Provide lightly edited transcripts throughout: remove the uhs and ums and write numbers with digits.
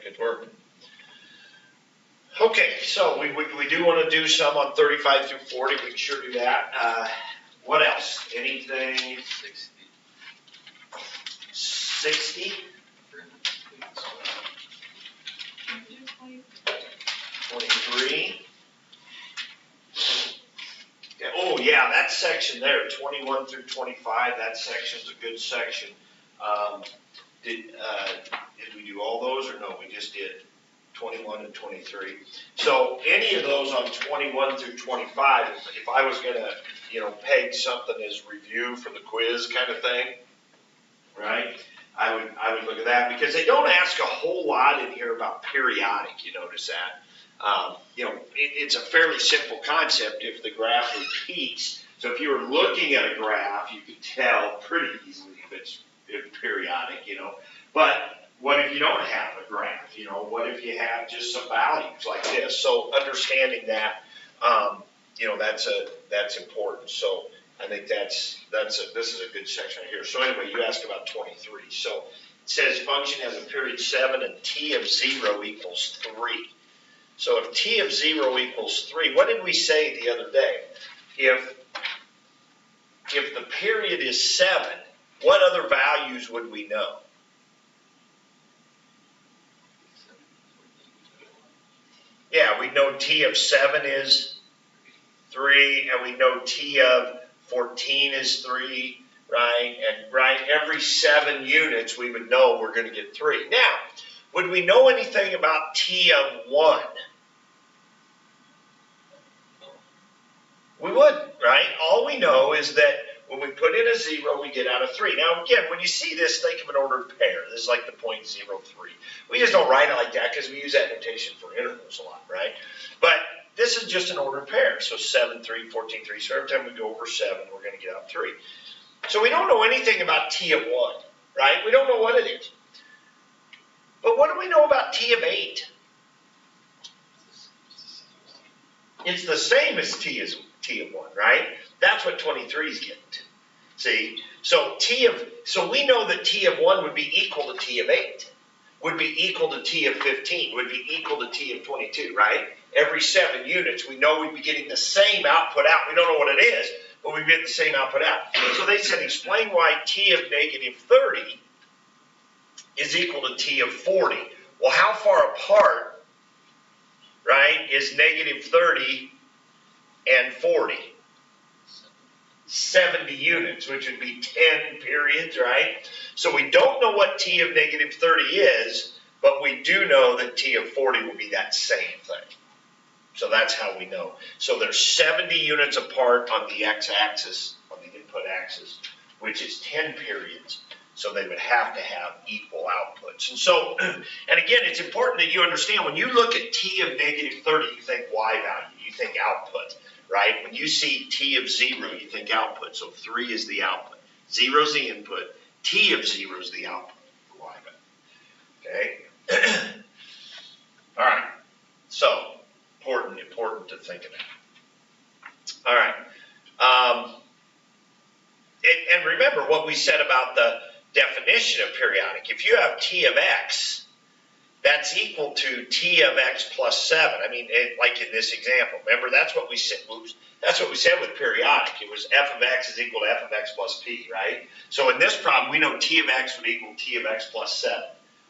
That could work. Okay, so we do want to do some on 35 through 40. We can sure do that. What else? Anything? 60? 23? Oh yeah, that section there, 21 through 25, that section's a good section. Did we do all those or no? We just did 21 and 23. So any of those on 21 through 25, if I was gonna, peg something as review for the quiz kind of thing, right? I would look at that because they don't ask a whole lot in here about periodic. You notice that. It's a fairly simple concept if the graph repeats. So if you were looking at a graph, you could tell pretty easily if it's periodic, But what if you don't have a graph? What if you have just some values like this? So understanding that, that's important. So I think this is a good section right here. So anyway, you asked about 23. So it says function has a period 7 and t of 0 equals 3. So if t of 0 equals 3, what did we say the other day? If the period is 7, what other values would we know? Yeah, we know t of 7 is 3, and we know t of 14 is 3, right? And every 7 units we would know we're going to get 3. Now, would we know anything about t of 1? We wouldn't, right? All we know is that when we put in a 0, we get out a 3. Now, again, when you see this, think of an ordered pair. This is like the 0.03. We just don't write it like that because we use that notation for intervals a lot, right? But this is just an ordered pair. So 7, 3, 14, 3. So every time we go over 7, we're going to get out 3. So we don't know anything about t of 1, right? We don't know what it is. But what do we know about t of 8? It's the same as t of 1, right? That's what 23 is getting to. See? So we know that t of 1 would be equal to t of 8, would be equal to t of 15, would be equal to t of 22, right? Every 7 units, we know we'd be getting the same output out. We don't know what it is, but we'd get the same output out. So they said explain why t of negative 30 is equal to t of 40. Well, how far apart, right, is negative 30 and 40? 70 units, which would be 10 periods, right? So we don't know what t of negative 30 is, but we do know that t of 40 will be that same thing. So that's how we know. So they're 70 units apart on the x-axis, on the input axis, which is 10 periods. So they would have to have equal outputs. And so, and again, it's important that you understand when you look at t of negative 30, you think y value, you think output, right? When you see t of 0, you think output. So 3 is the output. 0 is the input. T of 0 is the output. Y value. Okay? All right. So, important to think of that. All right. And remember what we said about the definition of periodic. If you have t of x, that's equal to t of x plus 7. I mean, like in this example. Remember, that's what we said. Oops, that's what we said with periodic. It was f of x is equal to f of x plus p, right? So in this problem, we know t of x would equal t of x plus 7,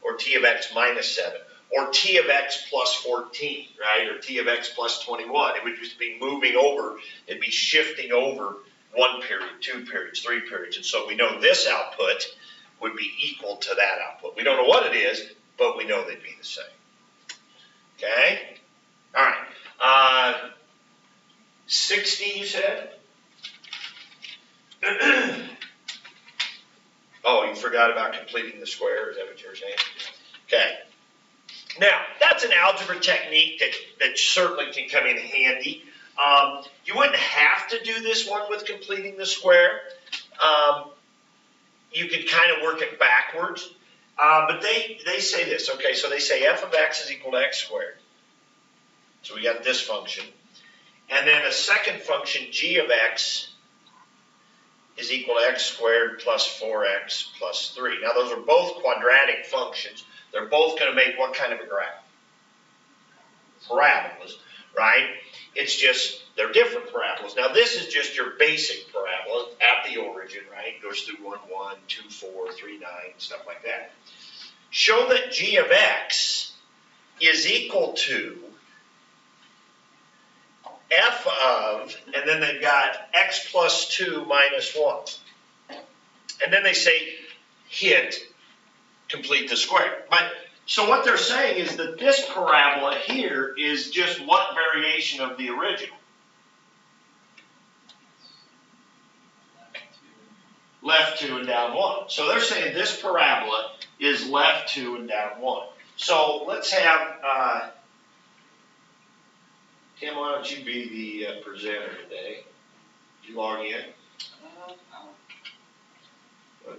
or t of x minus 7, or t of x plus 14, right? Or t of x plus 21. It would just be moving over. It'd be shifting over 1 period, 2 periods, 3 periods. And so we know this output would be equal to that output. We don't know what it is, but we know they'd be the same. Okay? All right. 60, you said? Oh, you forgot about completing the square? Is that what you're saying? Okay. Now, that's an algebra technique that certainly can come in handy. You wouldn't have to do this one with completing the square. You could kind of work it backwards. But they say this. Okay, so they say f of x is equal to x squared. So we got this function. And then a second function, g of x, is equal to x squared plus 4x plus 3. Now, those are both quadratic functions. They're both going to make what kind of a graph? Parabolas, right? It's just, they're different parabolas. Now this is just your basic parabola at the origin, right? It goes through 1, 1, 2, 4, 3, 9, stuff like that. Show that g of x is equal to f of, and then they've got x plus 2 minus 1. And then they say hit complete the square. But so what they're saying is that this parabola here is just what variation of the original? Left 2 and down 1. So they're saying this parabola is left 2 and down 1. So let's have, Tim, why don't you be the presenter today? You log in?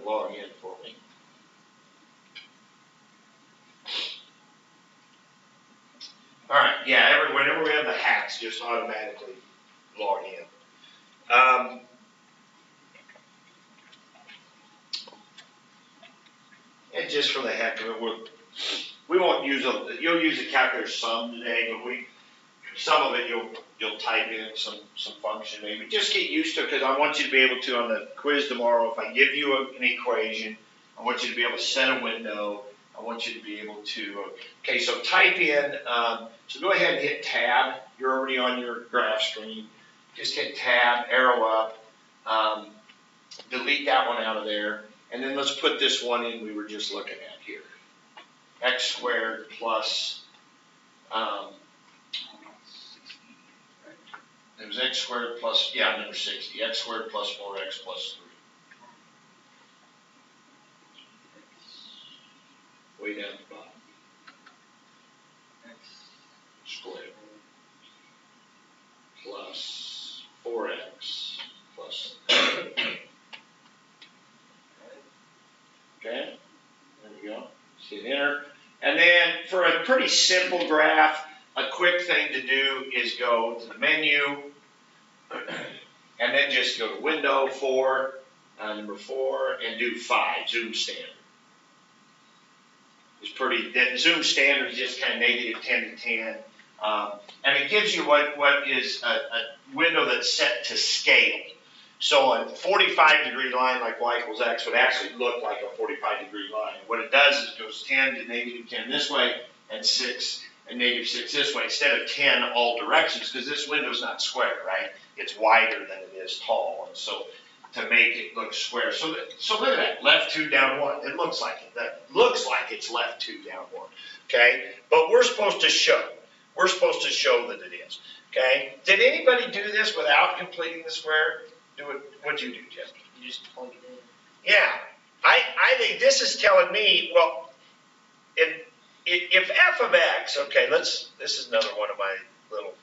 Log in for me. All right, yeah, whenever we have the hacks, just automatically log in. And just for the heck of it, we won't use you'll use a calculator some today, but some of it you'll type in some function maybe. Just get used to it, because I want you to be able to, on the quiz tomorrow, if I give you an equation, I want you to be able to set a window. I want you to be able to, okay, so type in, so go ahead and hit tab. You're already on your graph screen. Just hit tab, arrow up, delete that one out of there, and then let's put this one in we were just looking at here. X squared plus, it was x squared plus, yeah, number 60, x squared plus 4x plus 3. Way down the bottom. X squared plus 4x plus 3. Okay, there we go. Hit enter. And then for a pretty simple graph, a quick thing to do is go to the menu and then just go to window 4, number 4, and do 5, zoom standard. It's pretty, that zoom standard is just kind of negative 10 to 10. And it gives you what is a window that's set to scale. So a 45-degree line like y equals x would actually look like a 45-degree line. What it does is it goes 10 to negative 10 this way and 6 and negative 6 this way instead of 10 all directions, because this window is not square, right? It's wider than it is tall, and so to make it look square. So look at that, left 2, down 1. It looks like it. That looks like it's left 2, down 1. Okay, but we're supposed to show that it is. Okay, did anybody do this without completing the square? What'd you do, Jeff? You just plug it in. Yeah, I think this is telling me, well, if f of x, okay, this is another one of my little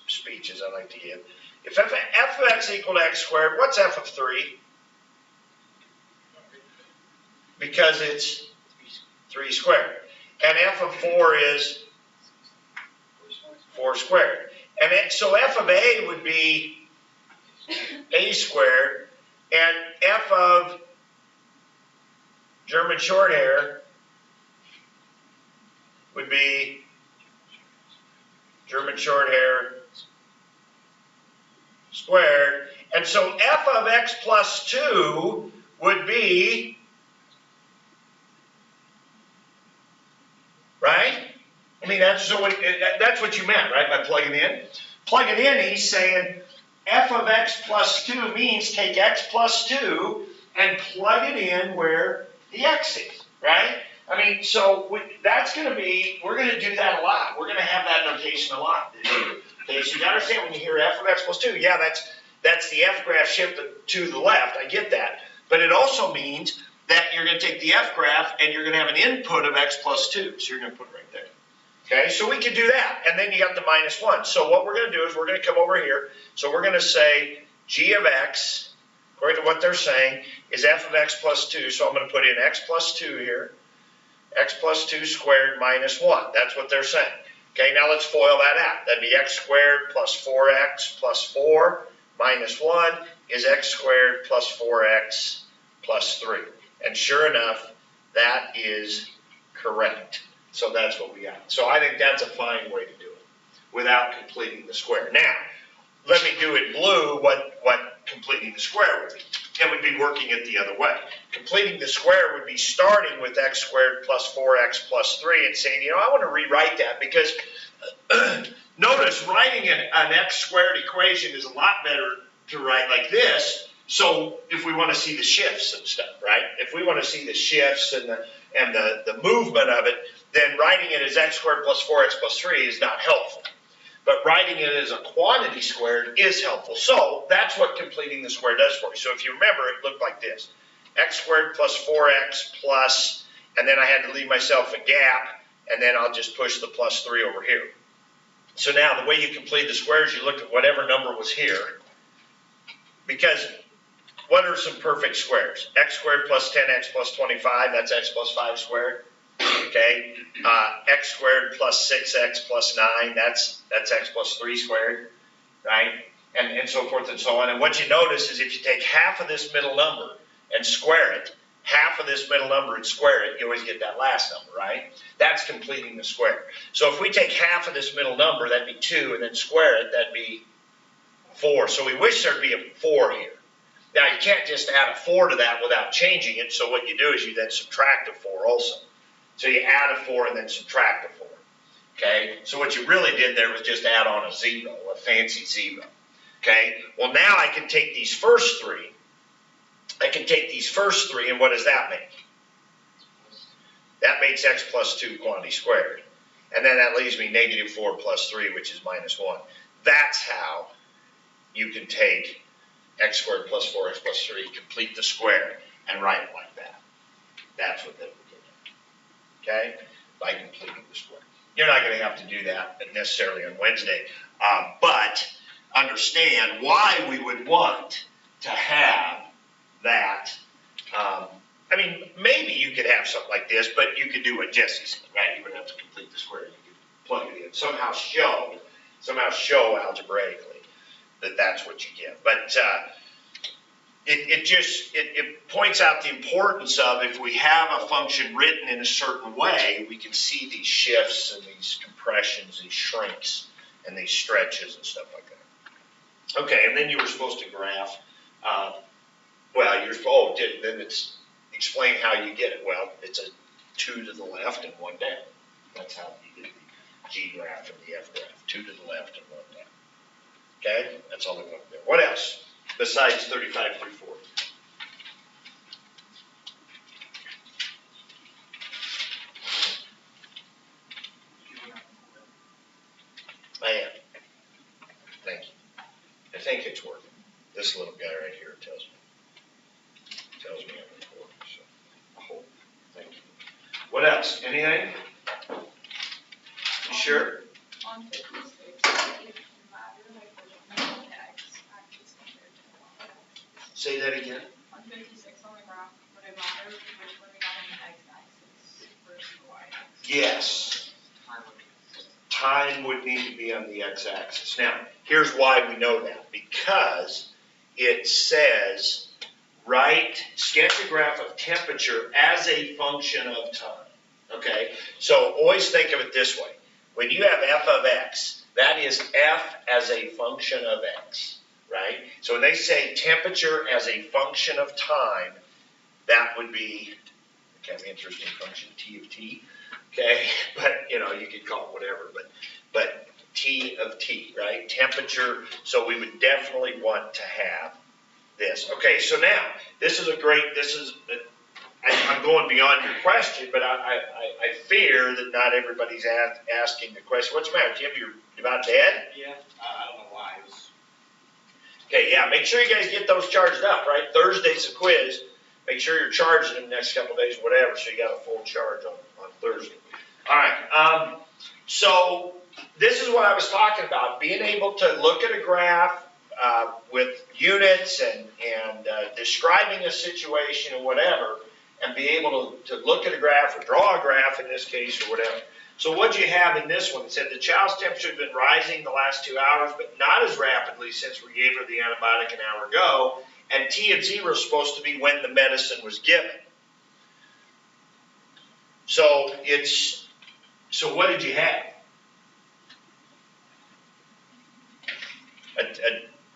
speeches I like to give. If f of x equal to x squared, what's f of 3? Because it's 3 squared. And f of 4 is 4 squared. And so f of a would be a squared, and f of German short hair would be German short hair squared. And so f of x plus 2 would be, right? I mean, that's what you meant, right, by plugging in? Plugging in, he's saying f of x plus 2 means take x plus 2 and plug it in where the x is, right? I mean, so that's going to be, we're going to do that a lot. We're going to have that notation a lot. Okay, so you got to understand when you hear f of x plus 2, yeah, that's the f graph shifted to the left. I get that. But it also means that you're going to take the f graph and you're going to have an input of x plus 2. So you're going to put it right there. Okay, so we can do that. And then you got the minus 1. So what we're going to do is we're going to come over here. So we're going to say g of x, according to what they're saying, is f of x plus 2. So I'm going to put in x plus 2 here. X plus 2 squared minus 1. That's what they're saying. Okay, now let's FOIL that out. That'd be x squared plus 4x plus 4 minus 1 is x squared plus 4x plus 3. And sure enough, that is Correct. So that's what we got. So I think that's a fine way to do it without completing the square. Now, let me do it blue what completing the square would be. It would be working it the other way. Completing the square would be starting with x squared plus 4x plus 3 and saying, I want to rewrite that because notice writing an x squared equation is a lot better to write like this. So if we want to see the shifts and stuff, right? If we want to see the shifts and the movement of it, then writing it as x squared plus 4x plus 3 is not helpful. But writing it as a quantity squared is helpful. So that's what completing the square does for you. So if you remember, it looked like this. X squared plus 4x plus, and then I had to leave myself a gap, and then I'll just push the plus 3 over here. So now the way you complete the squares, you look at whatever number was here. Because what are some perfect squares? X squared plus 10x plus 25, that's x plus 5 squared. Okay, x squared plus 6x plus 9, that's x plus 3 squared, right? And so forth and so on. And what you notice is if you take half of this middle number and square it, half of this middle number and square it, you always get that last number, right? That's completing the square. So if we take half of this middle number, that'd be 2, and then square it, that'd be 4. So we wish there'd be a 4 here. Now you can't just add a 4 to that without changing it, so what you do is you then subtract a 4 also. So you add a 4 and then subtract a 4. Okay, so what you really did there was just add on a 0, a fancy 0. Okay, well now I can take these first 3. I can take these first 3, and what does that make? That makes x plus 2 quantity squared. And then that leaves me negative 4 plus 3, which is minus 1. That's how you can take x squared plus 4x plus 3, complete the square, and write it like that. That's what they would do. Okay, by completing the square. You're not going to have to do that necessarily on Wednesday, but understand why we would want to have that. I mean, maybe you could have something like this, but you could do what Jesse said, right? You wouldn't have to complete the square. You could plug it in. Somehow show algebraically that that's what you get. But it points out the importance of if we have a function written in a certain way, we can see these shifts and these compressions, these shrinks, and these stretches and stuff like that. Okay, and then you were supposed to graph. Then it's explain how you get it. Well, it's a 2 to the left and 1 down. That's how you get the G graph and the F graph. 2 to the left and 1 down. Okay, that's all we want to do. What else besides 35 through 40? I am. Thank you. I think it's working. This little guy right here tells me I'm recording. So I hope. Thank you. What else? Anything? You sure? On 56, it can matter like the x axis compared to the y-axis. Say that again. On 56 on the graph, would it matter which one we got on the x-axis versus the y-axis? Yes. Time would need to be on the x-axis. Now, here's why we know that. Because it says, sketch a graph of temperature as a function of time. Okay? So always think of it this way. When you have f of x, that is f as a function of x. Right? So when they say temperature as a function of time, that would be kind of interesting function, t of t. Okay, but you could call it whatever, but T of T, right? Temperature. So we would definitely want to have this. Okay, so now I'm going beyond your question, but I fear that not everybody's asking the question. What's the matter, Tim? You're about dead? Yeah, I don't know why. Okay, yeah. Make sure you guys get those charged up, right? Thursday's a quiz. Make sure you're charging them the next couple of days, whatever, so you got a full charge on Thursday. All right, so this is what I was talking about, being able to look at a graph with units and describing a situation or whatever, and be able to look at a graph or draw a graph in this case or whatever. So what you have in this one, it said the child's temperature has been rising the last 2 hours, but not as rapidly since we gave her the antibiotic an hour ago, and T of 0 is supposed to be when the medicine was given. So so what did you have?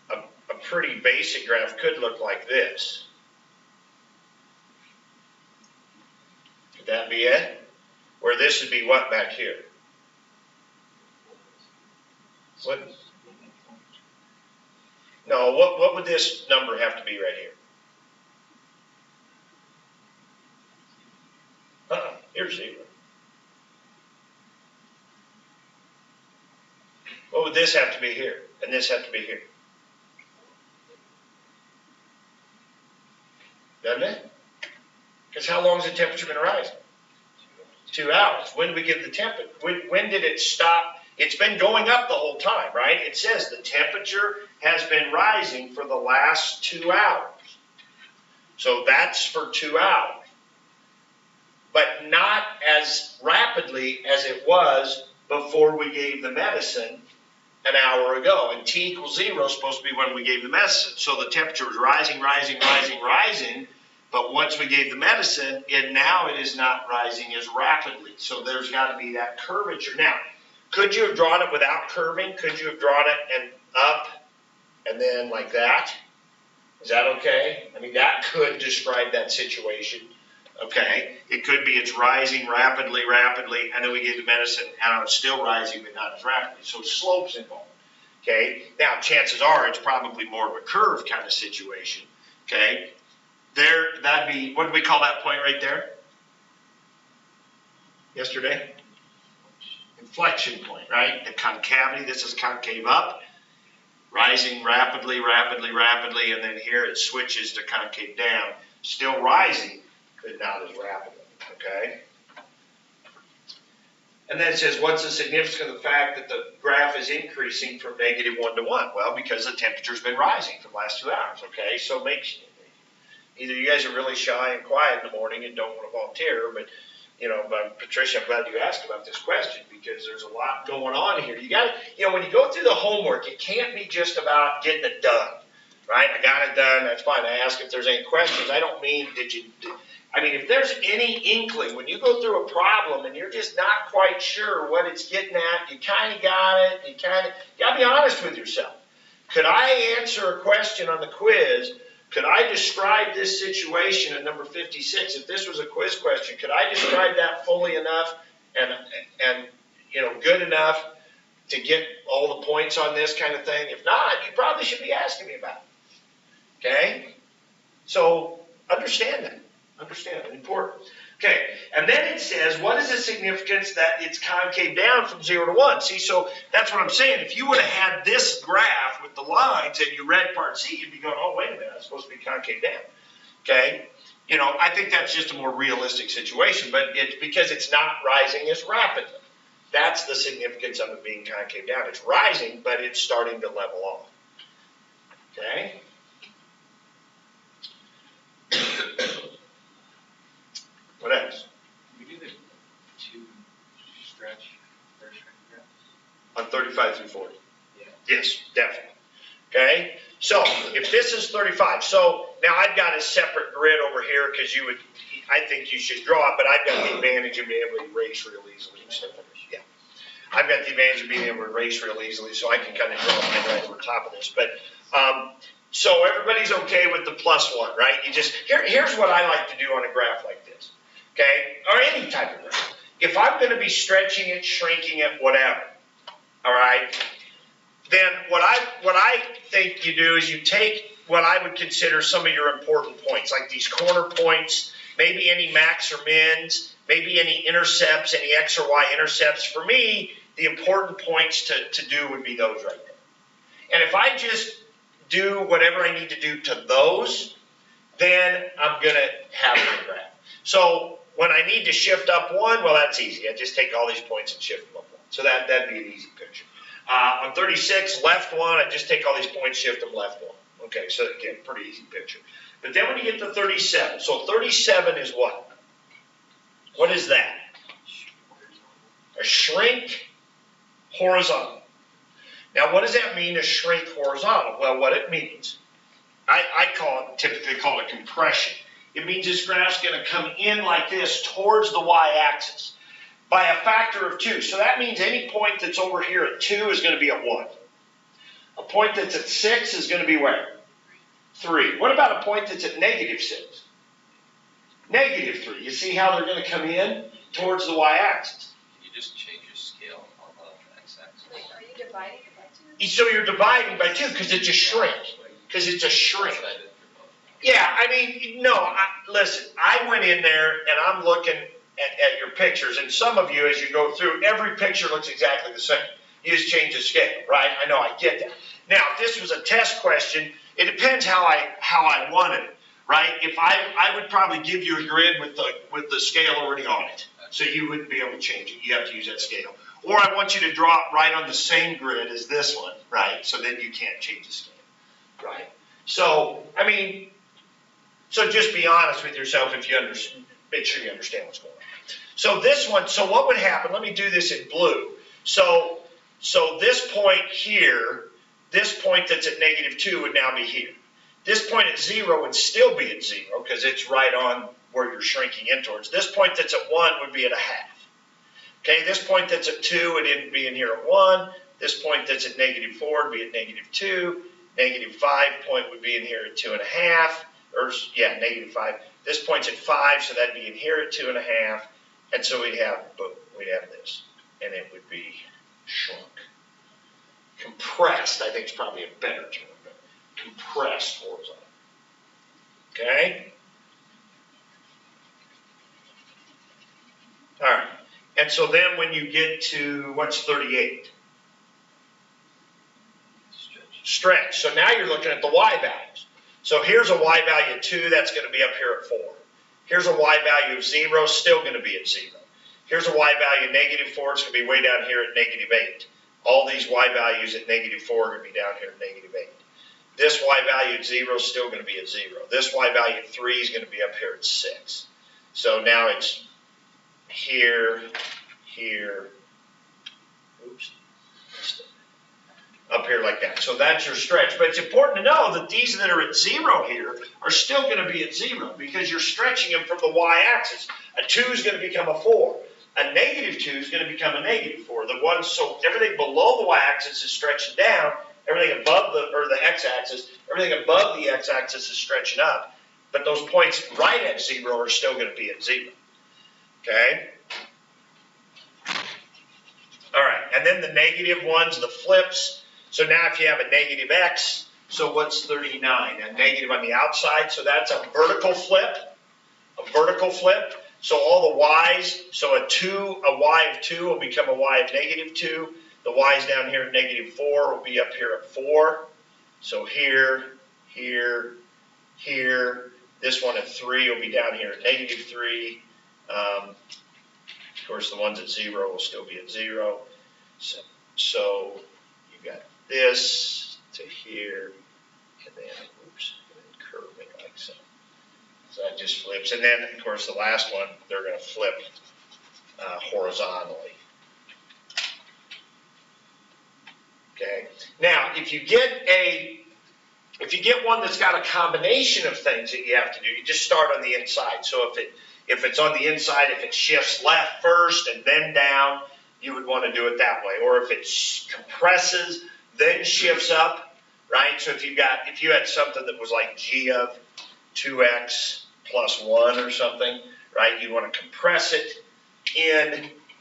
A pretty basic graph could look like this. Could that be it? Where this would be what back here? What? No, what would this number have to be right here? Here's 0. What would this have to be here? And this have to be here? Doesn't it? Because how long has the temperature been rising? 2 hours. When did we give the temperature? When did it stop? It's been going up the whole time, right? It says the temperature has been rising for the last 2 hours. So that's for 2 hours. But not as rapidly as it was before we gave the medicine an hour ago. And T equals 0 is supposed to be when we gave the medicine. So the temperature was rising, rising, rising, rising. But once we gave the medicine, now it is not rising as rapidly. So there's got to be that curvature. Now, could you have drawn it without curving? Could you have drawn it and up and then like that? Is that okay? I mean, that could describe that situation. Okay, it could be it's rising rapidly, rapidly, and then we give the medicine, and it's still rising, but not as rapidly. So slopes involved. Okay, now chances are it's probably more of a curve kind of situation. Okay, that'd be, what do we call that point right there? Yesterday? Inflection point, right? The concavity, this is concave up, rising rapidly, rapidly, rapidly, and then here it switches to concave down, still rising, but not as rapidly, okay? And then it says, what's the significance of the fact that the graph is increasing from -1 to 1? Well, because the temperature's been rising for the last 2 hours, okay? So either you guys are really shy and quiet in the morning and don't want to volunteer, but Patricia, I'm glad you asked about this question because there's a lot going on here. You got to, when you go through the homework, it can't be just about getting it done, right? I got it done, that's fine. I ask if there's any questions. I don't mean, if there's any inkling, when you go through a problem and you're just not quite sure what it's getting at, you kind of got it, you got to be honest with yourself. Could I answer a question on the quiz? Could I describe this situation at number 56? If this was a quiz question, could I describe that fully enough and good enough to get all the points on this kind of thing? If not, you probably should be asking me about it. Okay? So understand that. Understand that. Important. Okay, and then it says, what is the significance that it's concave down from 0 to 1? See, so that's what I'm saying. If you would have had this graph with the lines and you read part C, you'd be going, oh, wait a minute, it's supposed to be concave down. Okay, I think that's just a more realistic situation, but it's because it's not rising as rapidly. That's the significance of it being concave down. It's rising, but it's starting to level off. Okay? What else? We do the 2 stretch graphs On 35 through 40. Yeah. Yes, definitely. Okay, so if this is 35, so now I've got a separate grid over here because I think you should draw it, but I've got the advantage of being able to erase real easily and stuff. Yeah, I've got the advantage of being able to erase real easily, so I can kind of draw mine right over top of this. But so everybody's okay with the +1, right? You just here's what I like to do on a graph like this. Okay, or any type of graph. If I'm going to be stretching it, shrinking it, whatever, all right, then what I think you do is you take what I would consider some of your important points, like these corner points, maybe any max or mins, maybe any intercepts, any X or Y intercepts. For me, the important points to do would be those right there. And if I just do whatever I need to do to those, then I'm going to have my graph. So when I need to shift up 1, well, that's easy. I just take all these points and shift them up 1. So that'd be an easy picture. On 36, left 1, I just take all these points, shift them left 1. Okay, so again, pretty easy picture. But then when you get to 37, so 37 is what? What is that? A shrink horizontal. Now, what does that mean, a shrink horizontal? Well, what it means, I typically call it compression. it means this graph's going to come in like this towards the y-axis by a factor of 2. So that means any point that's over here at 2 is going to be at 1. A point that's at 6 is going to be where? 3. What about a point that's at negative 6? Negative 3. You see how they're going to come in towards the y-axis? You just change your scale on the x-axis. Wait, are you dividing it by 2? So you're dividing by 2 because it's a shrink. Because it's a shrink. That's what I did for both. Yeah, I mean, no, listen, I went in there and I'm looking at your pictures, and some of you, as you go through, every picture looks exactly the same. You just change the scale, right? I know, I get that. Now, if this was a test question, it depends how I wanted it, right? If I would probably give you a grid with the scale already on it, so you wouldn't be able to change it. You have to use that scale. Or I want you to draw it right on the same grid as this one, right? So then you can't change the scale, right? So, I mean, so just be honest with yourself if you make sure you understand what's going on. So this one, so what would happen, let me do this in blue. So this point here, this point that's at negative 2 would now be here. This point at 0 would still be at 0 because it's right on where you're shrinking in towards. This point that's at 1 would be at a half. Okay, this point that's at 2 would be in here at 1. This point that's at negative 4 would be at negative 2. Negative 5 point would be in here at 2.5. Or, yeah, negative 5. This point's at 5, so that'd be in here at 2.5. And so we'd have this. And it would be shrunk. Compressed, I think is probably a better term. But compressed horizontal. Okay? All right. And so then when you get to, what's 38? Stretch. So now you're looking at the y values. So here's a y value of 2, that's going to be up here at 4. Here's a y value of 0, still going to be at 0. Here's a y value of negative 4, it's going to be way down here at negative 8. All these y values at negative 4 are going to be down here at negative 8. This y value at 0 is still going to be at 0. This y value at 3 is going to be up here at 6. So now it's here, here, oops, up here like that. So that's your stretch. But it's important to know that these that are at 0 here are still going to be at 0 because you're stretching them from the y-axis. A 2 is going to become a 4. A negative 2 is going to become a negative 4. The one, so everything below the y-axis is stretching down. Everything above the x-axis, everything above the x-axis is stretching up. But those points right at 0 are still going to be at 0. Okay? All right, and then the negative ones, the flips. So now if you have a negative x, so what's 39? A negative on the outside, so that's a vertical flip. A vertical flip. So all the y's, so a y of 2 will become a y of negative 2. The y's down here at negative 4 will be up here at 4. So here, here, here. This one at 3 will be down here at negative 3. Of course, the ones at 0 will still be at 0. So you've got this to here, and then, oops, curving like so. So that just flips. And then, of course, the last one, they're going to flip horizontally. Okay. Now, if you get one that's got a combination of things that you have to do, you just start on the inside. So if it's on the inside, if it shifts left first and then down, you would want to do it that way. Or if it compresses, then shifts up, right? So if you had something that was like g of 2x plus 1 or something, right? You'd want to compress it in,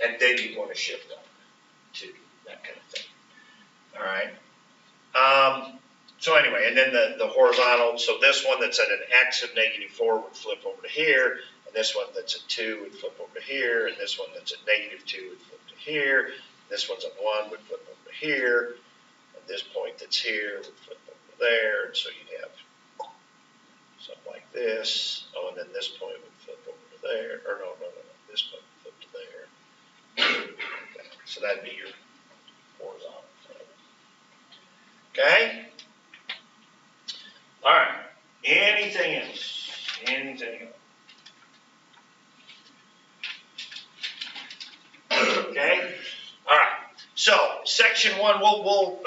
and then you'd want to shift up to that kind of thing. All right. So anyway, and then the horizontal, so this one that's at an x of negative 4 would flip over to here, and this one that's at 2 would flip over to here, and this one that's at negative 2 would flip to here, this one's at 1 would flip over to here, and this point that's here would flip over there, and so you'd have something like this. Oh, and then this point would flip over to there, or no, this point would flip to there. So that'd be your horizontal. Okay? All right. Anything else? Anything else? Okay? All right. So, section 1, we'll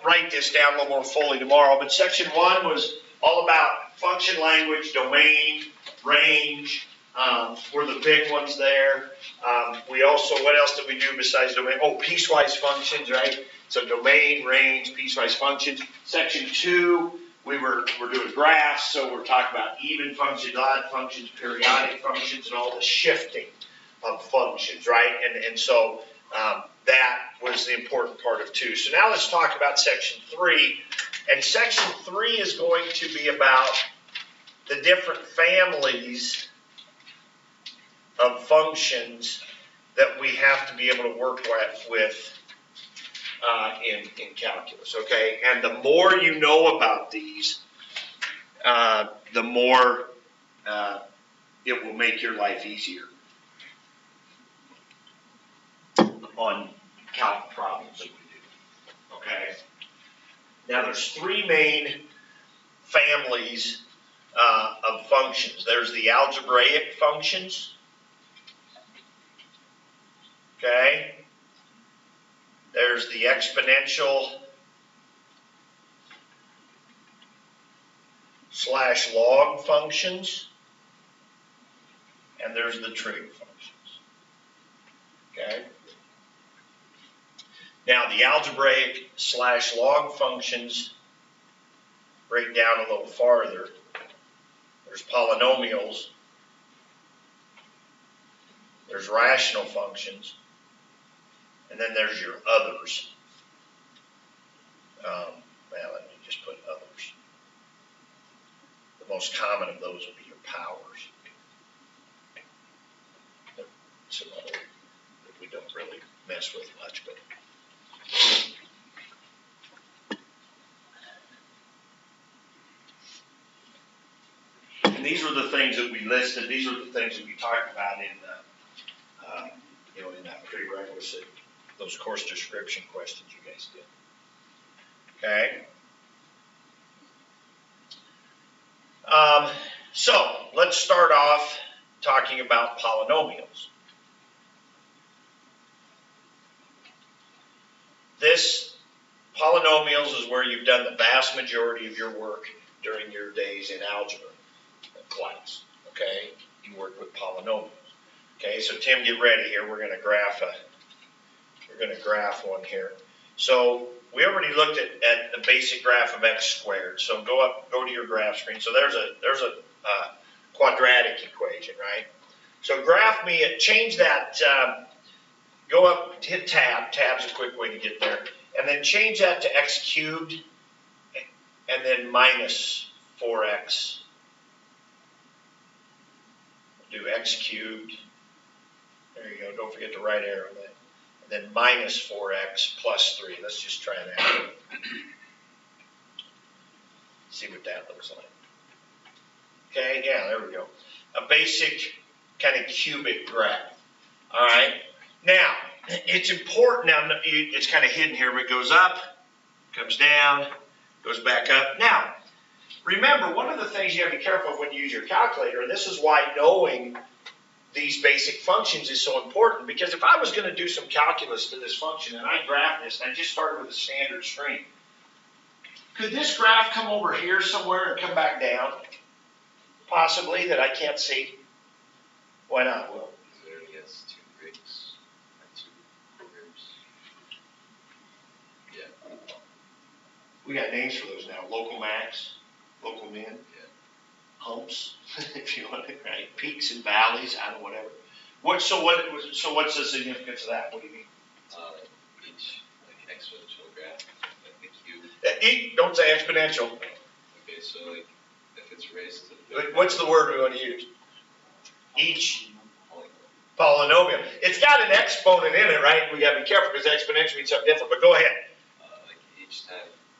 write this down a little more fully tomorrow, but section 1 was all about function language, domain, range, were the big ones there. We also, what else did we do besides domain? Oh, piecewise functions, right? So domain, range, piecewise functions. Section 2, we're doing graphs, so we're talking about even functions, odd functions, periodic functions, and all the shifting of functions, right? And so that was the important part of 2. So now let's talk about section 3. And section 3 is going to be about the different families of functions that we have to be able to work with in calculus, okay? And the more you know about these, the more it will make your life easier on calc problems that we do, okay? Now there's 3 main families of functions. There's the algebraic functions, okay? There's the exponential / log functions, and there's the trig functions, okay? Now the algebraic / log functions break down a little farther. There's polynomials, there's rational functions, and then there's your others. Well, let me just put others. The most common of those will be your powers. Some other that we don't really mess with much, but. And these are the things that we listed. These are the things that we talked about in that prerequisite, those course description questions you guys did. Okay. So let's start off talking about polynomials. This polynomials is where you've done the vast majority of your work during your days in algebra class. Okay, you work with polynomials. Okay, so Tim, get ready here. We're going to graph one here. So we already looked at the basic graph of x squared. So go to your graph screen. So there's a quadratic equation, right? So graph me it. Change that. Go up, hit tab. Tab's a quick way to get there. And then change that to x cubed, and then minus 4x. Do x cubed. There you go. Don't forget the right arrow then. And then minus 4x plus 3. Let's just try that. See what that looks like. Okay, yeah, there we go. A basic kind of cubic graph. All right. Now, it's important. Now, it's kind of hidden here, but it goes up, comes down, goes back up. Now, remember, one of the things you have to be careful of when you use your calculator, and this is why knowing these basic functions is so important, because if I was going to do some calculus to this function and I graph this and I just started with a standard string, could this graph come over here somewhere and come back down? Possibly, that I can't see. Why not, Will? It already has 2 breaks and 2 quarters. Yeah. We got names for those now. Local max, local min, Yeah. humps, if you want it, right? Peaks and valleys, I don't know, whatever. So what's the significance of that? What do you mean? Each like exponential graph, like the cube. Don't say exponential. Okay, so like if it's raised to the What's the word we want to use? Each polynomial. polynomial. It's got an exponent in it, right? We got to be careful because exponential means something different. But go ahead. Like each time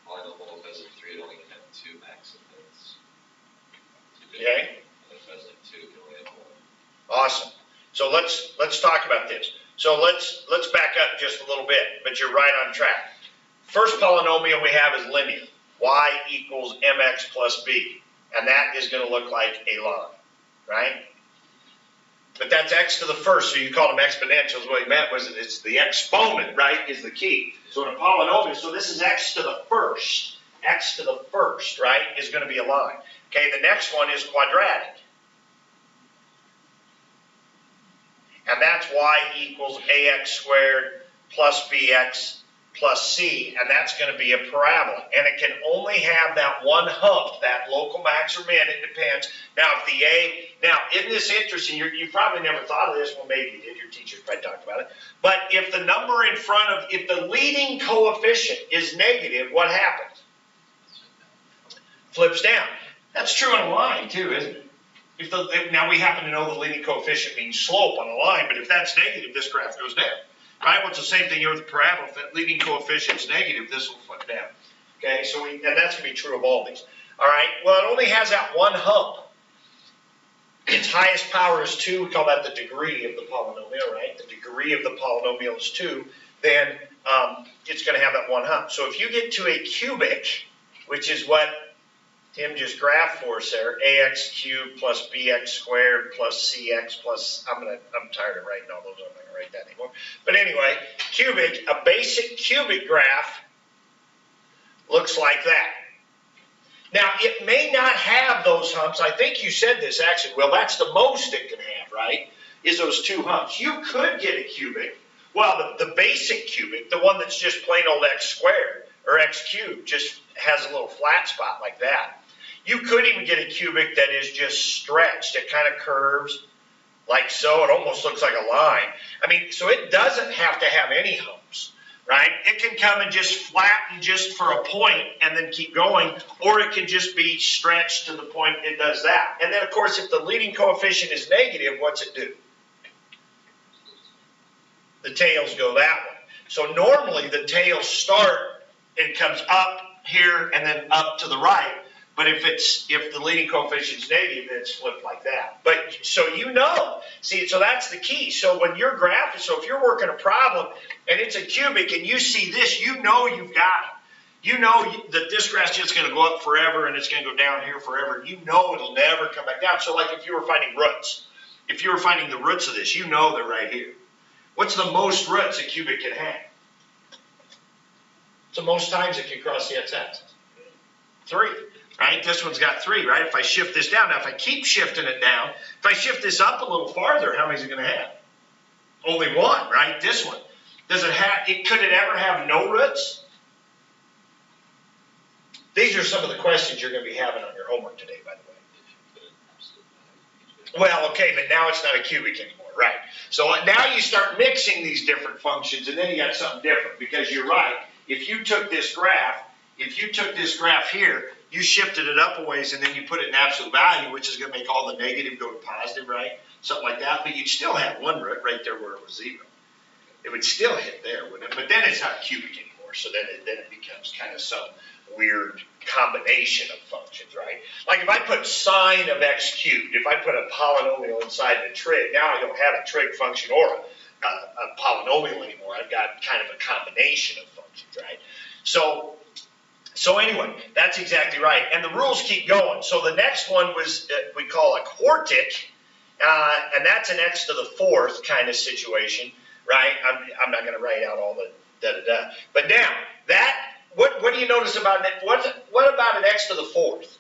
polynomial has a 3, it only can have 2 maximums. Okay. And if it has like 2, it can only have 1. Awesome. So let's talk about this. So let's back up just a little bit, but you're right on track. First polynomial we have is linear. Y equals mx plus b. And that is going to look like a line, right? But that's x to the first, so you call them exponentials. What he meant was it's the exponent, right, is the key. So in a polynomial, so this is x to the first. X to the first, right, is going to be a line. Okay, the next one is quadratic. and that's y equals ax squared plus bx plus c, and that's going to be a parabola. And it can only have that one hump, that local max or min, it depends. Now, if the now, isn't this interesting? You probably never thought of this. Well, maybe you did. Your teachers probably talked about it. But if the number in front of, if the leading coefficient is negative, what happens? Flips down. That's true on a line too, isn't it? Now we happen to know the leading coefficient means slope on a line, but if that's negative, this graph goes down. Right? Well, it's the same thing here with the parabola. If that leading coefficient is negative, this will flip down. Okay, so and that's going to be true of all these. All right, well, it only has that one hump. Its highest power is 2. We call that the degree of the polynomial, right? The degree of the polynomial is 2. Then it's going to have that one hump. So if you get to a cubic, which is what Tim just graphed for us there, ax cubed plus bx squared plus cx plus, I'm tired of writing all those, I'm not going to write that anymore. But anyway, cubic, a basic cubic graph looks like that. Now, it may not have those humps. I think you said this actually. Well, that's the most it can have, right, is those 2 humps. You could get a cubic. Well, the basic cubic, the one that's just plain old x squared or x cubed, just has a little flat spot like that. You could even get a cubic that is just stretched. It kind of curves like so. It almost looks like a line. I mean, so it doesn't have to have any humps, right? It can come and just flatten just for a point and then keep going, or it can just be stretched to the point it does that. And then, of course, if the leading coefficient is negative, what's it do? The tails go that way. So normally the tails start and comes up here and then up to the right. But if the leading coefficient is negative, then it's flipped like that. But so you know, see, so that's the key. So when your graph is, so if you're working a problem and it's a cubic and you see this, you know you've got it. You know that this graph's just going to go up forever and it's going to go down here forever. You know it'll never come back down. So like if you were finding roots, if you were finding the roots of this, you know they're right here. What's the most roots a cubic can have? So most times it can cross the x-axis. 3. Right? This one's got 3, right? If I shift this down, now if I keep shifting it down, if I shift this up a little farther, how many is it going to have? Only 1, right? This one. Does it have, could it ever have no roots? These are some of the questions you're going to be having on your homework today, by the way. Well, okay, but now it's not a cubic anymore, right? So now you start mixing these different functions, and then you got something different, because you're right. If you took this graph here, you shifted it up a ways and then you put it in absolute value, which is going to make all the negative go to positive, right? Something like that. But you'd still have one root right there where it was 0. It would still hit there, wouldn't it? But then it's not cubic anymore. So then it becomes kind of some weird combination of functions, right? Like if I put sine of x cubed, if I put a polynomial inside of a trig, now I don't have a trig function or a polynomial anymore. I've got kind of a combination of functions, right? So anyway, that's exactly right. And the rules keep going. So the next one was we call a quartic, and that's an x to the 4th kind of situation, right? I'm not going to write out all the da-da-da. But now, what do you notice about it? What about an x to the 4th?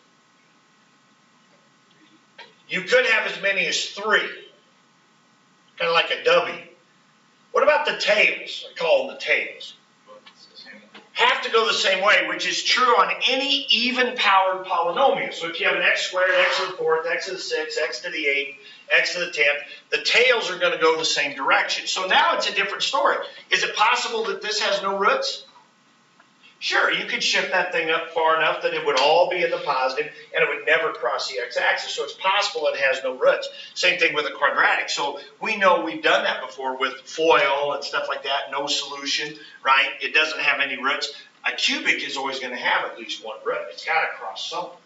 You could have as many as 3, kind of like a W. What about the tails? I call them the tails. Have to go the same way, which is true on any even-powered polynomial. So if you have an x squared, x to the 4th, x to the 6th, x to the 8th, x to the 10th, the tails are going to go the same direction. So now it's a different story. Is it possible that this has no roots? Sure, you could shift that thing up far enough that it would all be in the positive and it would never cross the x-axis. So it's possible it has no roots. Same thing with a quadratic. So we know we've done that before with FOIL and stuff like that. No solution, right? It doesn't have any roots. A cubic is always going to have at least one root. It's got to cross somewhere,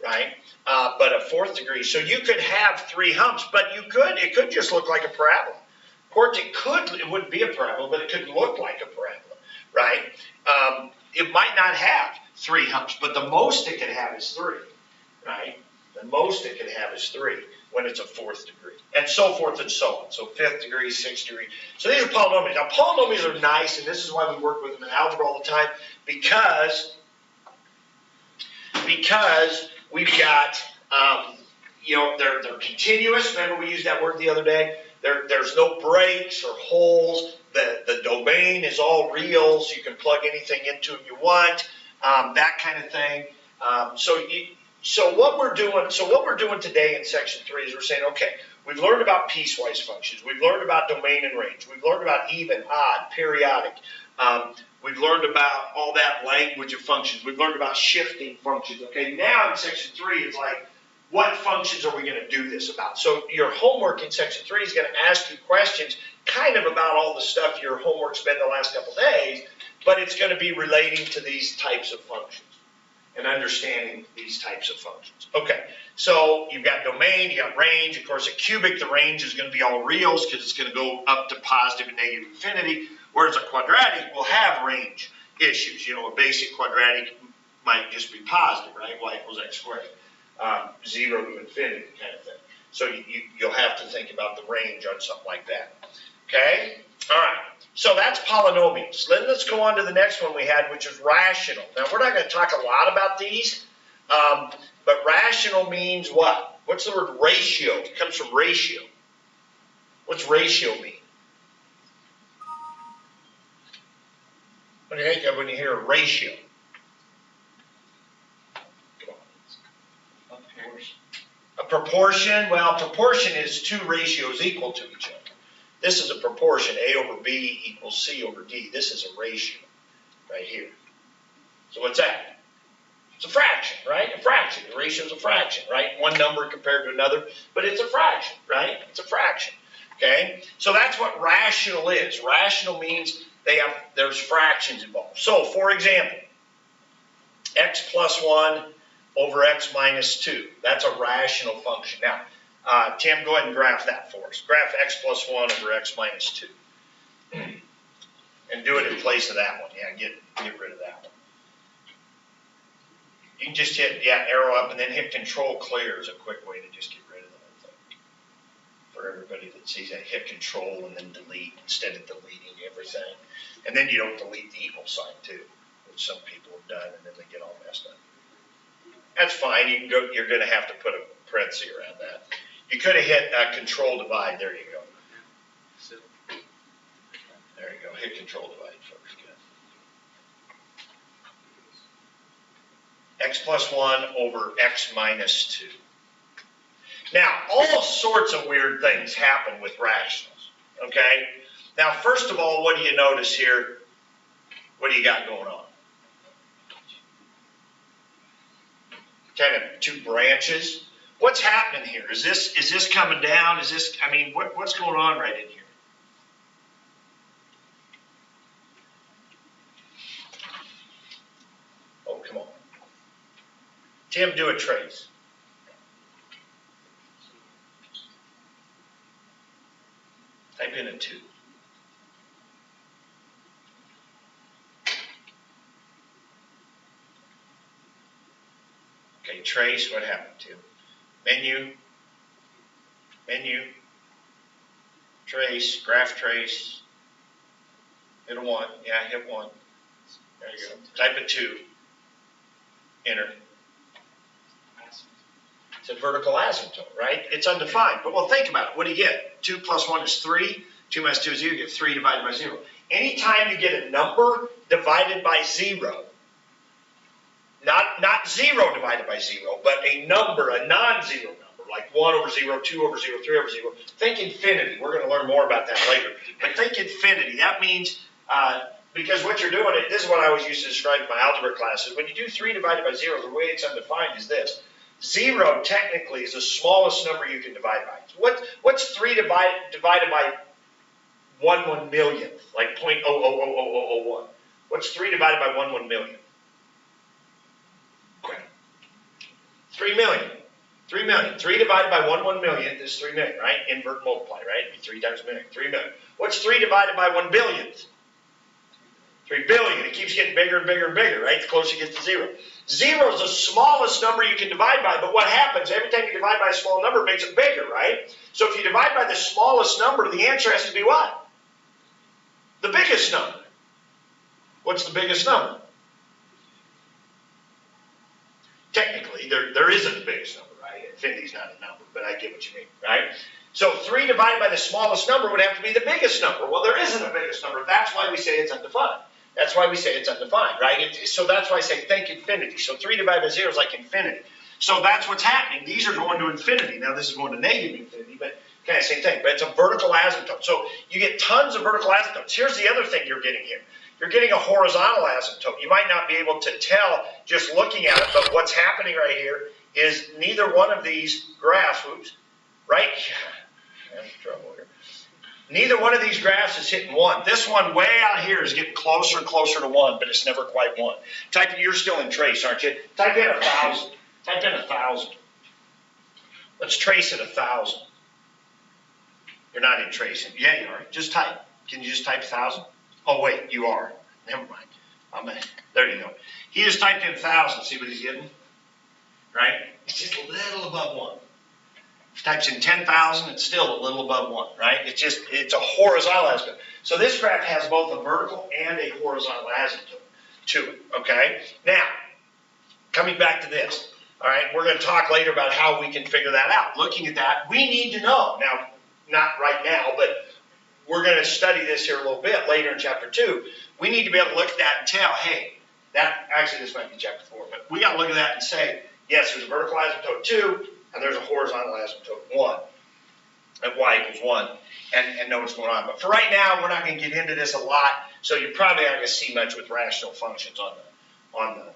right? But a 4th degree. So you could have 3 humps, but it could just look like a parabola. Quartic it wouldn't be a parabola, but it could look like a parabola, right? It might not have 3 humps, but the most it could have is 3, right? The most it could have is 3 when it's a 4th degree, and so forth and so on. So 5th degree, 6th degree. So these are polynomials. Now polynomials are nice, and this is why we work with them in algebra all the time, because we've got, they're continuous. Remember we used that word the other day. There's no breaks or holes. The domain is all reals. You can plug anything into it you want, that kind of thing. So what we're doing today in section 3 is we're saying, okay, we've learned about piecewise functions. We've learned about domain and range. We've learned about even, odd, periodic. We've learned about all that language of functions. We've learned about shifting functions. Okay, now in section 3 it's like, what functions are we going to do this about? So your homework in section 3 is going to ask you questions kind of about all the stuff your homework's been the last couple days, but it's going to be relating to these types of functions and understanding these types of functions. Okay, so you've got domain, you got range. Of course, a cubic, the range is going to be all reals because it's going to go up to positive and negative infinity, whereas a quadratic will have range issues. You know, a basic quadratic might just be positive, right? Y equals x squared. 0 to infinity kind of thing. So you'll have to think about the range on something like that. Okay? All right. So that's polynomials. Then let's go on to the next one we had, which is rational. Now, we're not going to talk a lot about these, but rational means what? What's the word ratio? It comes from ratio. What's ratio mean? What do you think of when you hear a ratio? A proportion, well, proportion is two ratios equal to each other. This is a proportion, A over B equals C over D. This is a ratio right here. So what's that? It's a fraction, right? A fraction. The ratio is a fraction, right? One number compared to another, but it's a fraction, right? It's a fraction, okay? So that's what rational is. Rational means there's fractions involved. So, for example, x plus 1 over x minus 2. That's a rational function. Now, Tim, go ahead and graph that for us. Graph x plus 1 over x minus 2. And do it in place of that one. Yeah, get rid of that one. You can just hit, arrow up and then hit control clear is a quick way to just get rid of that thing. For everybody that sees that, hit control and then delete instead of deleting everything. And then you don't delete the equal sign too, which some people have done and then they get all messed up. That's fine. You can go. You're going to have to put a parenthesis around that. You could have hit control divide. There you go. There you go. Hit control divide first. Good. X plus 1 over x minus 2. Now, all sorts of weird things happen with rationals. Okay. Now, first of all, what do you notice here? What do you got going on? Kind of two branches. What's happening here? Is this coming down? Is this, I mean, what's going on right in here? Oh, come on. Tim, do a trace. Type in a 2. Okay, trace, what happened to? Menu, trace, graph trace, hit a 1, hit 1, there you go, type a 2, enter. It's a vertical asymptote, right? It's undefined, but well, think about it, what do you get? 2 plus 1 is 3, 2 minus 2 is 0, you get 3 divided by 0. Anytime you get a number divided by 0, not 0 divided by 0, but a number, a non-zero number, like 1 over 0, 2 over 0, 3 over 0. Think infinity. We're going to learn more about that later. But think infinity. That means, because what you're doing, this is what I always used to describe in my algebra classes. When you do 3 divided by 0, the way it's undefined is this. 0 technically is the smallest number you can divide by. What's 3 divided by 1/1,000,000th, like 0.000001? What's 3 divided by 1/1,000,000? 3 million. 3 million. 3 divided by 1/1,000,000th is 3 million, right? Invert and multiply, right? 3 times a million. 3 million. What's 3 divided by 1/1000,000th? 3 billion. It keeps getting bigger and bigger and bigger, right? The closer it gets to 0. 0 is the smallest number you can divide by, but what happens? Every time you divide by a small number, it makes it bigger, right? So if you divide by the smallest number, the answer has to be what? The biggest number. What's the biggest number? Technically, there isn't the biggest number, right? Infinity's not a number, but I get what you mean, right? So 3 divided by the smallest number would have to be the biggest number. Well, there isn't a biggest number. That's why we say it's undefined. That's why we say it's undefined, right? So that's why I say think infinity. So 3 divided by 0 is like infinity. So that's what's happening. These are going to infinity. Now this is going to negative infinity, but kind of same thing. But it's a vertical asymptote. So you get tons of vertical asymptotes. Here's the other thing you're getting here. You're getting a horizontal asymptote. You might not be able to tell just looking at it, but what's happening right here is neither one of these graphs, right? I'm having trouble here. Neither one of these graphs is hitting 1. This one way out here is getting closer and closer to 1, but it's never quite 1. You're still in trace, aren't you? Type in 1,000. Type in 1,000. Let's trace at 1,000. You're not in tracing. Yeah, you are. Just type. Can you just type 1,000? Oh, wait, you are. Never mind. There you go. He just typed in 1,000. See what he's getting? Right? It's just a little above 1. If he types in 10,000, it's still a little above 1, right? It's a horizontal asymptote. So this graph has both a vertical and a horizontal asymptote to it, okay? Now, coming back to this, all right, we're going to talk later about how we can figure that out. Looking at that, we need to know. Now, not right now, but we're going to study this here a little bit later in chapter 2. We need to be able to look at that and tell, hey, this might be chapter 4, but we got to look at that and say, yes, there's a vertical asymptote 2, and there's a horizontal asymptote 1, at y equals 1, and know what's going on. But for right now, we're not going to get into this a lot, so you probably aren't going to see much with rational functions on the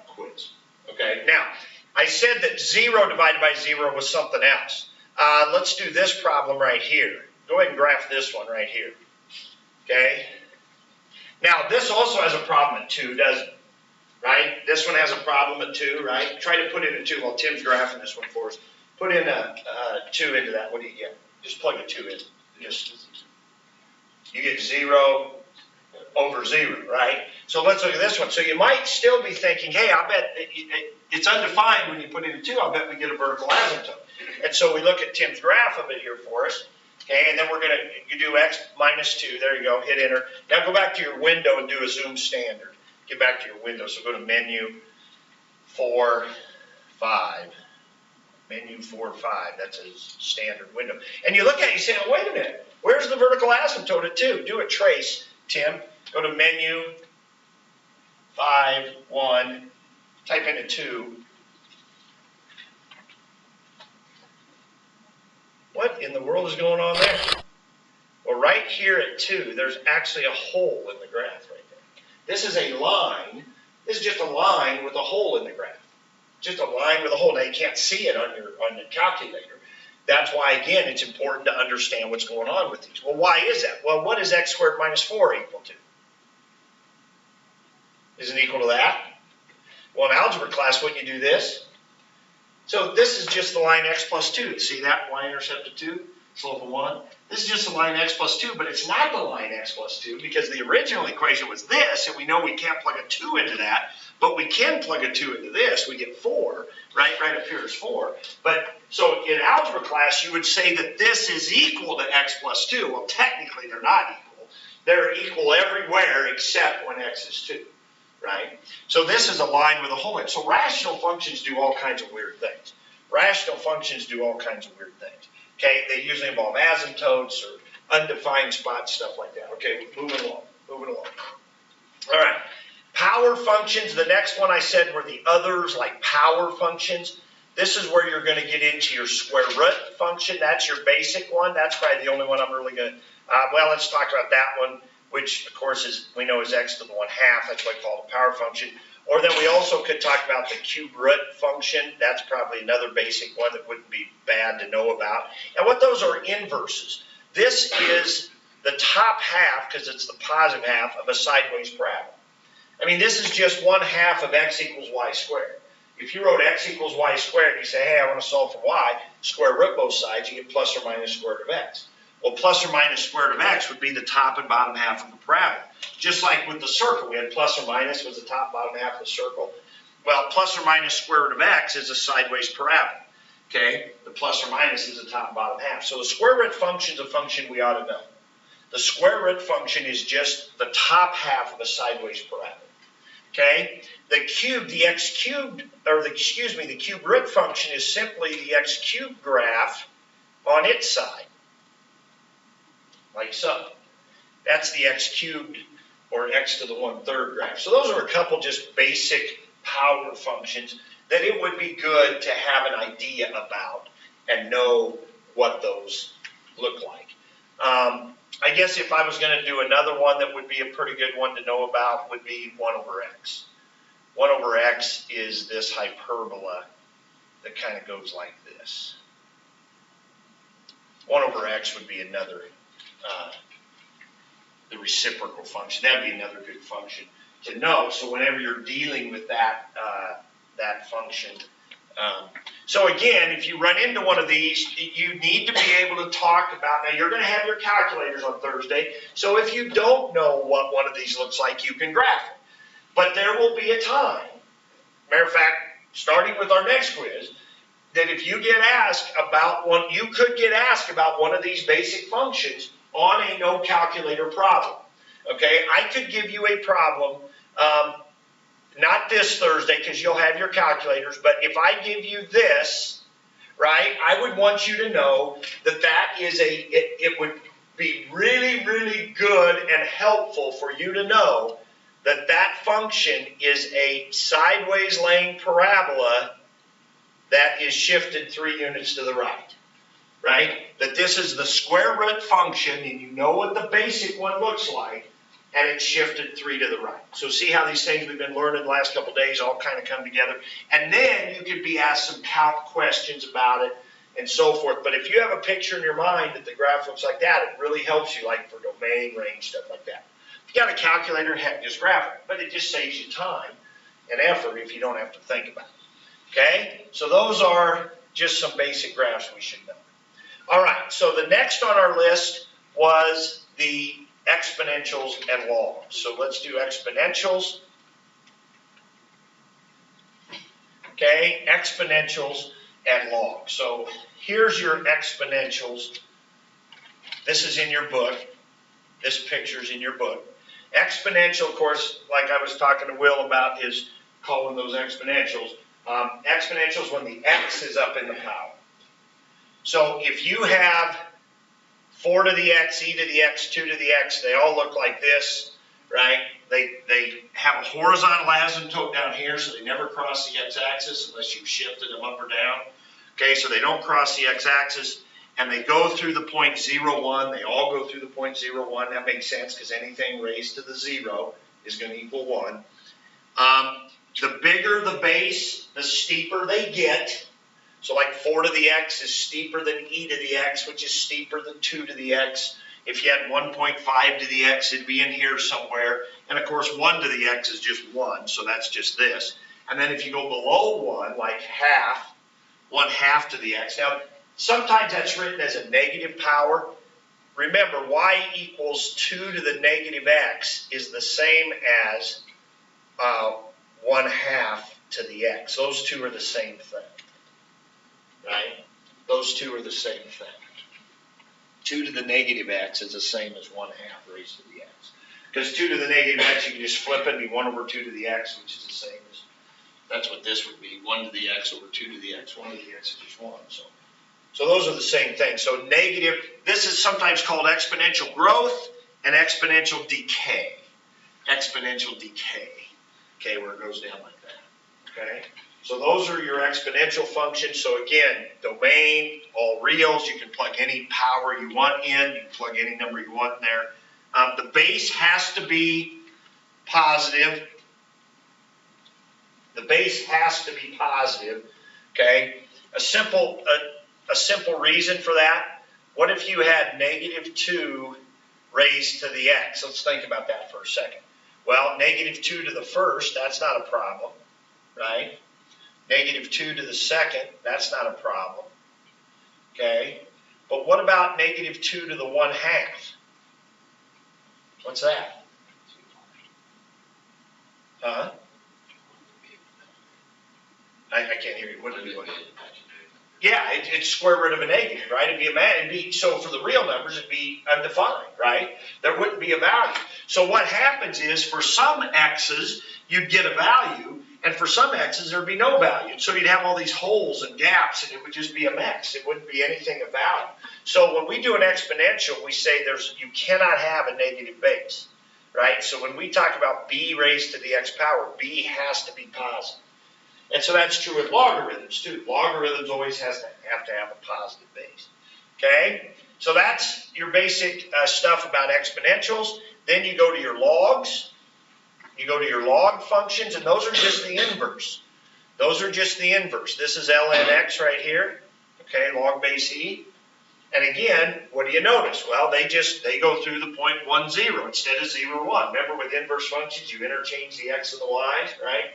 quiz. Okay, now, I said that 0 divided by 0 was something else. Let's do this problem right here. Go ahead and graph this one right here. Okay? Now, this also has a problem at 2, doesn't it? Right? This one has a problem at 2, right? Try to put in a 2 while Tim's graphing this one for us. Put in a 2 into that. What do you get? Just plug a 2 in. You get 0 over 0, right? So let's look at this one. So you might still be thinking, hey, I bet it's undefined when you put in a 2. I'll bet we get a vertical asymptote. And so we look at Tim's graph of it here for us. Okay, and then we're going to do x minus 2. There you go. Hit enter. Now go back to your window and do a zoom standard. Get back to your window. So go to menu 4, 5. Menu 4, 5. That's a standard window. And you look at it, you say, oh, wait a minute. Where's the vertical asymptote at 2? Do a trace, Tim. Go to menu 5, 1. Type in a 2. What in the world is going on there? Well, right here at 2, there's actually a hole in the graph right there. This is a line. This is just a line with a hole in the graph. Just a line with a hole. Now, you can't see it on your calculator. That's why, again, it's important to understand what's going on with these. Well, why is that? Well, what is x squared minus 4 equal to? Isn't it equal to that? Well, in algebra class, wouldn't you do this? So this is just the line x plus 2. See that? Y-intercept of 2, slope of 1. This is just the line x plus 2, but it's not the line x plus 2 because the original equation was this, and we know we can't plug a 2 into that, but we can plug a 2 into this. We get 4, right? Right up here is 4. But so in algebra class, you would say that this is equal to x plus 2. Well, technically, they're not equal. They're equal everywhere except when x is 2. Right? So this is a line with a hole in it. So rational functions do all kinds of weird things. Rational functions do all kinds of weird things. Okay? They usually involve asymptotes or undefined spots, stuff like that. Okay, moving along. All right. Power functions, the next one I said were the others, like power functions. This is where you're going to get into your square root function. That's your basic one. That's probably the only one I'm really going to, well, let's talk about that one, which of course we know is x to the 1/2. That's why I call it a power function. Or then we also could talk about the cube root function. That's probably another basic one that wouldn't be bad to know about. And what those are inverses. This is the top half, because it's the positive half, of a sideways parabola. I mean, this is just 1/2 of x equals y squared. If you wrote x equals y squared, you say, hey, I want to solve for y, square root both sides, you get plus or minus square root of x. Well, plus or minus square root of x would be the top and bottom half of the parabola. Just like with the circle, we had plus or minus was the top, bottom half of the circle. Well, plus or minus square root of x is a sideways parabola. Okay, the plus or minus is the top and bottom half. So the square root function is a function we ought to know. The square root function is just the top half of a sideways parabola. Okay, the cube root function is simply the x cubed graph on its side, like so. That's the x cubed, or x to the 1/3 graph. So those are a couple just basic power functions that it would be good to have an idea about and know what those look like. I guess if I was going to do another one that would be a pretty good one to know about would be 1/x. 1/x is this hyperbola that kind of goes like this. 1/x would be another, the reciprocal function. That'd be another good function to know. So whenever you're dealing with that, that function. So again, if you run into one of these, you need to be able to talk about, now you're going to have your calculators on Thursday, so if you don't know what one of these looks like, you can graph it. But there will be a time, matter of fact, starting with our next quiz, that if you get asked about one, you could get asked about one of these basic functions on a no calculator problem. Okay, I could give you a problem, not this Thursday because you'll have your calculators, but if I give you this, right, I would want you to know that that is it would be really, really good and helpful for you to know that that function is a sideways laying parabola that is shifted 3 units to the right, right? That this is the square root function, and you know what the basic one looks like, and it's shifted 3 to the right. So see how these things we've been learning the last couple of days all kind of come together. And then you could be asked some calc questions about it and so forth. But if you have a picture in your mind that the graph looks like that, it really helps you, like for domain, range, stuff like that. If you got a calculator, heck, just graph it. But it just saves you time and effort if you don't have to think about it. Okay? So those are just some basic graphs we should know. All right, so the next on our list was the exponentials and logs. So let's do exponentials. Okay, exponentials and logs. So here's your exponentials. This is in your book. This picture's in your book. Exponential, of course, like I was talking to Will about, is calling those exponentials. Exponentials when the x is up in the power. So if you have 4 to the x, e to the x, 2 to the x, they all look like this, right? They have a horizontal asymptote down here, so they never cross the x-axis unless you've shifted them up or down. Okay, so they don't cross the x-axis, and they go through the point 0, 1. They all go through the point 0, 1. That makes sense because anything raised to the 0 is going to equal 1. The bigger the base, the steeper they get. So like 4 to the x is steeper than e to the x, which is steeper than 2 to the x. If you had 1.5 to the x, it'd be in here somewhere. And of course, 1 to the x is just 1, so that's just this. And then if you go below 1, like half, 1/2 to the x. Now, sometimes that's written as a negative power. Remember, y equals 2 to the negative x is the same as 1/2 to the x. Those two are the same thing. Right? Those two are the same thing. 2 to the negative x is the same as 1/2 raised to the x. Because 2 to the negative x, you can just flip it and be 1/2 to the x, which is the same as, that's what this would be, 1 to the x over 2 to the x. 1 to the x is just 1. So those are the same thing. So negative, this is sometimes called exponential growth and exponential decay. Exponential decay. Okay, where it goes down like that. Okay? So those are your exponential functions. So again, domain, all reals, you can plug any power you want in, you can plug any number you want in there. The base has to be positive. The base has to be positive, okay? A simple reason for that, what if you had -2 raised to the x? Let's think about that for a second. Well, -2 to the first, that's not a problem, right? -2 to the second, that's not a problem, okay? But what about -2 to the 1/2? What's that? Huh? I can't hear you. What did you? Yeah, it's square root of a negative, right? It'd be so for the real numbers, it'd be undefined, right? There wouldn't be a value. So what happens is for some x's, you'd get a value, And for some x's, there'd be no value. So you'd have all these holes and gaps, and it would just be a mess. It wouldn't be anything of value. So when we do an exponential, we say you cannot have a negative base, right? So when we talk about b raised to the x power, b has to be positive. And so that's true with logarithms too. Logarithms always have to have a positive base. Okay? So that's your basic stuff about exponentials. Then you go to your logs. You go to your log functions, and those are just the inverse. Those are just the inverse. This is ln x right here. Okay, log base e. And again, what do you notice? Well, they go through the point 1, 0 instead of 0, 1. Remember with inverse functions, you interchange the x and the y's, right?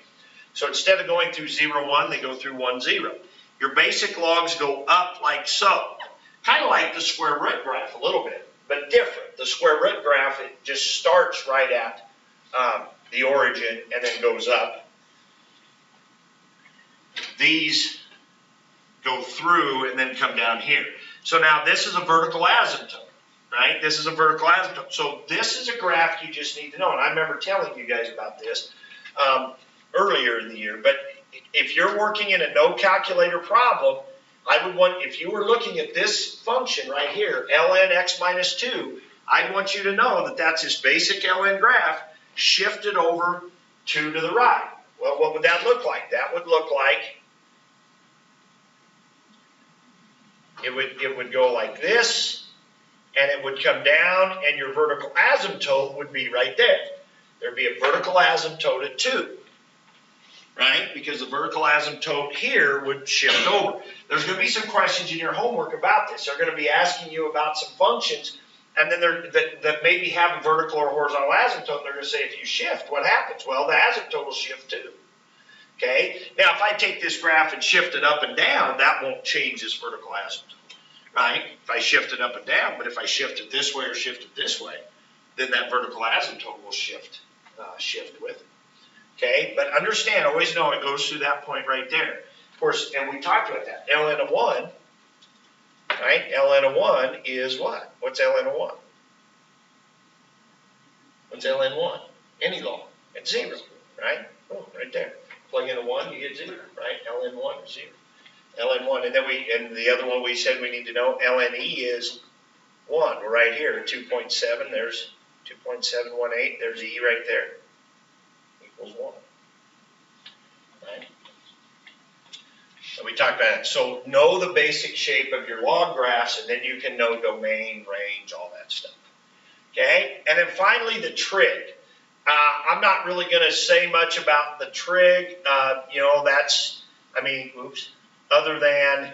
So instead of going through 0, 1, they go through 1, 0. Your basic logs go up like so. Kind of like the square root graph a little bit, but different. The square root graph, it just starts right at the origin and then goes up. These go through and then come down here. So now this is a vertical asymptote, right? This is a vertical asymptote. So this is a graph you just need to know. And I remember telling you guys about this earlier in the year. But if you're working in a no calculator problem, I would want, if you were looking at this function right here, ln x minus 2, I'd want you to know that that's this basic ln graph shifted over 2 to the right. Well, what would that look like? That would look like it would go like this, and it would come down, and your vertical asymptote would be right there. There'd be a vertical asymptote at 2, right? Because the vertical asymptote here would shift over. There's going to be some questions in your homework about this. They're going to be asking you about some functions, and then that maybe have a vertical or horizontal asymptote. They're going to say, if you shift, what happens? Well, the asymptote will shift too. Okay? Now, if I take this graph and shift it up and down, that won't change this vertical asymptote, right? If I shift it up and down, but if I shift it this way or shift it this way, then that vertical asymptote will shift with it. Okay? But understand, always know it goes through that point right there. Of course, and we talked about that. ln of 1, right? ln of 1 is what? What's ln of 1? What's ln 1? Any log. It's 0, right? Oh, right there. Plug in a 1, you get 0, right? ln 1 is 0. ln 1, and then the other one we said we need to know, ln e is 1. We're right here, 2.7, there's 2.718, there's e right there, equals 1. Right? So we talked about it. So know the basic shape of your log graphs, and then you can know domain, range, all that stuff. Okay? And then finally, the trig. I'm not really going to say much about the trig. Other than,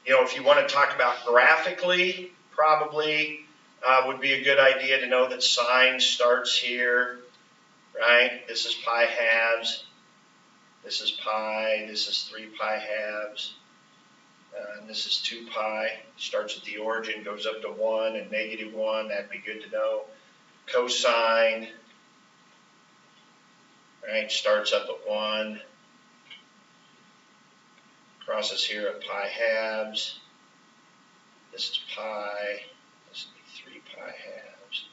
if you want to talk about graphically, probably would be a good idea to know that sine starts here, right? This is pi halves. This is pi. This is 3 pi halves. And this is 2 pi. Starts at the origin, goes up to 1 and -1. That'd be good to know. Cosine. Right, starts up at 1, crosses here at pi halves. This is pi, this would be 3 pi halves,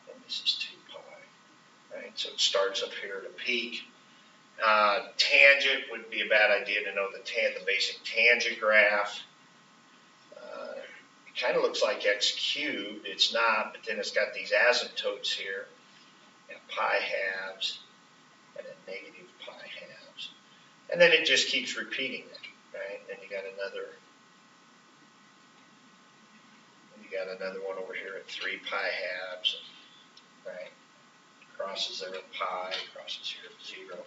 and this is 2 pi. Right, so it starts up here at a peak. Tangent would be a bad idea to know the basic tangent graph. It kind of looks like x cubed. It's not, but then it's got these asymptotes here at pi halves and at negative pi halves. And then it just keeps repeating it, right? Then you got another one over here at 3 pi halves, right? Crosses there at pi, crosses here at 0.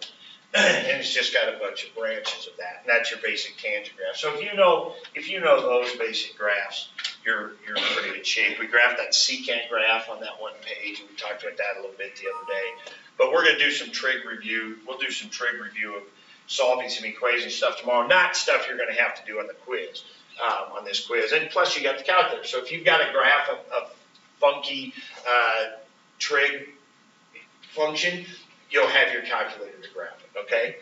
And it's just got a bunch of branches of that. And that's your basic tangent graph. So if you know those basic graphs, you're in pretty good shape. We graphed that secant graph on that one page. We talked about that a little bit the other day. But we're going to do some trig review. We'll do some trig review of solving some equation stuff tomorrow. Not stuff you're going to have to do on the quiz, on this quiz. And plus you got the calculator. So if you've got a graph of funky trig function, you'll have your calculator to graph it, okay?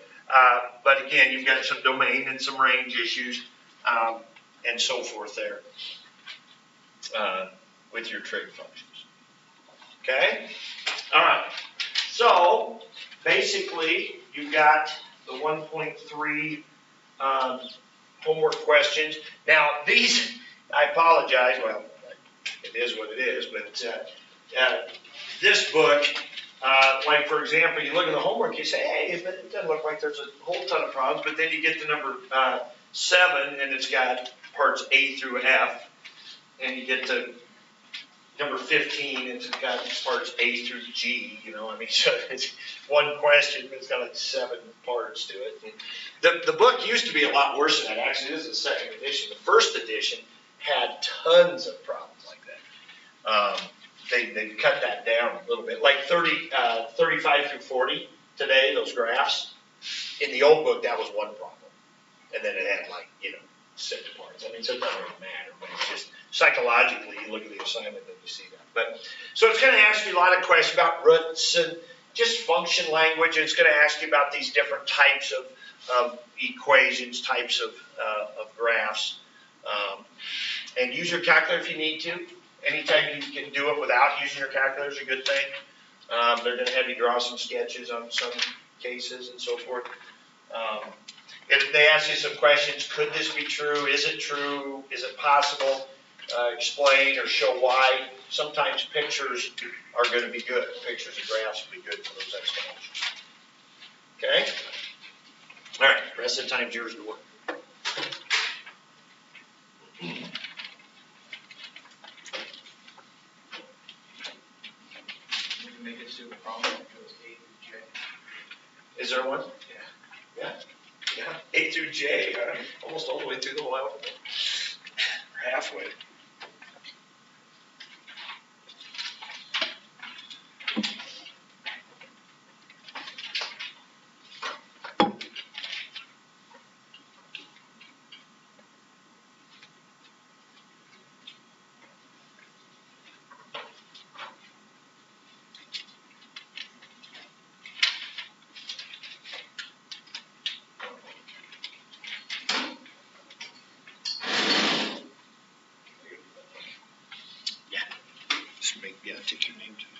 But again, you've got some domain and some range issues and so forth there with your trig functions, okay? All right, so basically you've got the 1.3 homework questions. Now, these, I apologize, well, it is what it is, but this book, like for example, you look at the homework, you say, hey, it doesn't look like there's a whole ton of problems, but then you get to number 7, and it's got parts A through F, and you get to number 15, it's got parts A through G, I mean, so it's one question, but it's got like 7 parts to it. And the book used to be a lot worse than that. Actually, this is the second edition. The first edition had tons of problems like that. They cut that down a little bit, like 35 through 40 today, those graphs. In the old book, that was one problem. And then it had 6 parts. I mean, so it doesn't really matter, but it's just psychologically, you look at the assignment and you see that. But so it's going to ask you a lot of questions about roots and just function language. It's going to ask you about these different types of equations, types of graphs. And use your calculator if you need to. Anytime you can do it without using your calculator is a good thing. They're going to have you draw some sketches on some cases and so forth. If they ask you some questions, could this be true? Is it true? Is it possible? Explain or show why. Sometimes pictures are going to be good. Pictures and graphs will be good for those explanations. Okay? All right. The rest of the time is yours to work. Make it super problem if it goes A through J. Is there one? Yeah. Yeah. A through J, almost all the way through the whole alphabet. Or halfway. Take your name too.